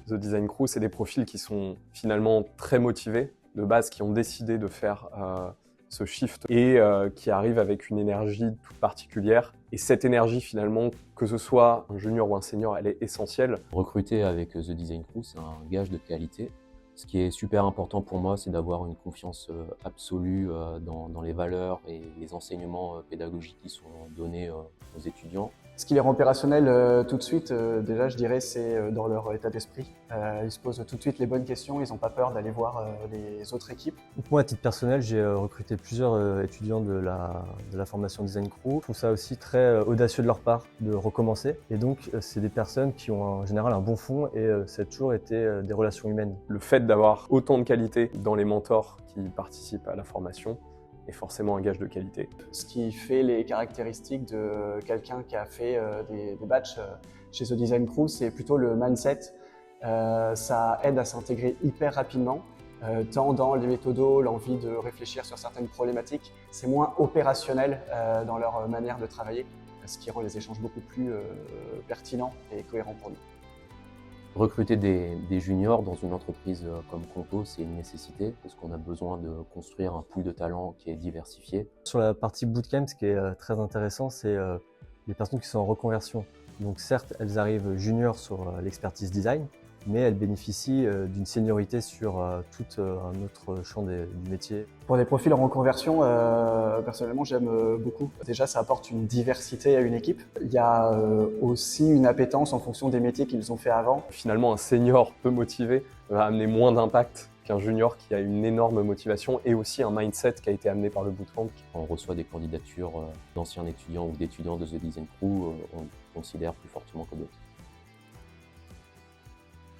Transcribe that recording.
The Design Crew, c'est des profils qui sont finalement très motivés, de base, qui ont décidé de faire ce shift et qui arrivent avec une énergie toute particulière. Et cette énergie, finalement, que ce soit un junior ou un senior, elle est essentielle. Recruter avec The Design Crew, c'est un gage de qualité. Ce qui est super important pour moi, c'est d'avoir une confiance absolue dans les valeurs et les enseignements pédagogiques qui sont donnés aux étudiants. Ce qui les rend opérationnels tout de suite, déjà je dirais, c'est dans leur état d'esprit. Ils se posent tout de suite les bonnes questions, ils n'ont pas peur d'aller voir les autres équipes. Donc moi, à titre personnel, j'ai recruté plusieurs étudiants de la formation Design Crew. Je trouve ça aussi très audacieux de leur part de recommencer. Et donc, c'est des personnes qui ont en général un bon fond et ça a toujours été des relations humaines. Le fait d'avoir autant de qualité dans les mentors qui participent à la formation est forcément un gage de qualité. Ce qui fait les caractéristiques de quelqu'un qui a fait des batchs chez The Design Crew, c'est plutôt le mindset. Ça aide à s'intégrer hyper rapidement, tant dans les méthodos, l'envie de réfléchir sur certaines problématiques. C'est moins opérationnel dans leur manière de travailler, ce qui rend les échanges beaucoup plus pertinents et cohérents pour nous. Recruter des juniors dans une entreprise comme Conto, c'est une nécessité parce qu'on a besoin de construire un pool de talents qui est diversifié. Sur la partie bootcamp, ce qui est très intéressant, c'est les personnes qui sont en reconversion. Donc certes, elles arrivent juniors sur l'expertise design, mais elles bénéficient d'une seniorité sur tout un autre champ du métier. Pour des profils en reconversion, personnellement, j'aime beaucoup. Déjà, ça apporte une diversité à une équipe. Il y a aussi une appétence en fonction des métiers qu'ils ont fait avant. Finalement, un senior peu motivé va amener moins d'impact qu'un junior qui a une énorme motivation et aussi un mindset qui a été amené par le bootcamp. Quand on reçoit des candidatures d'anciens étudiants ou d'étudiants de The Design Crew, on considère plus fortement que d'autres.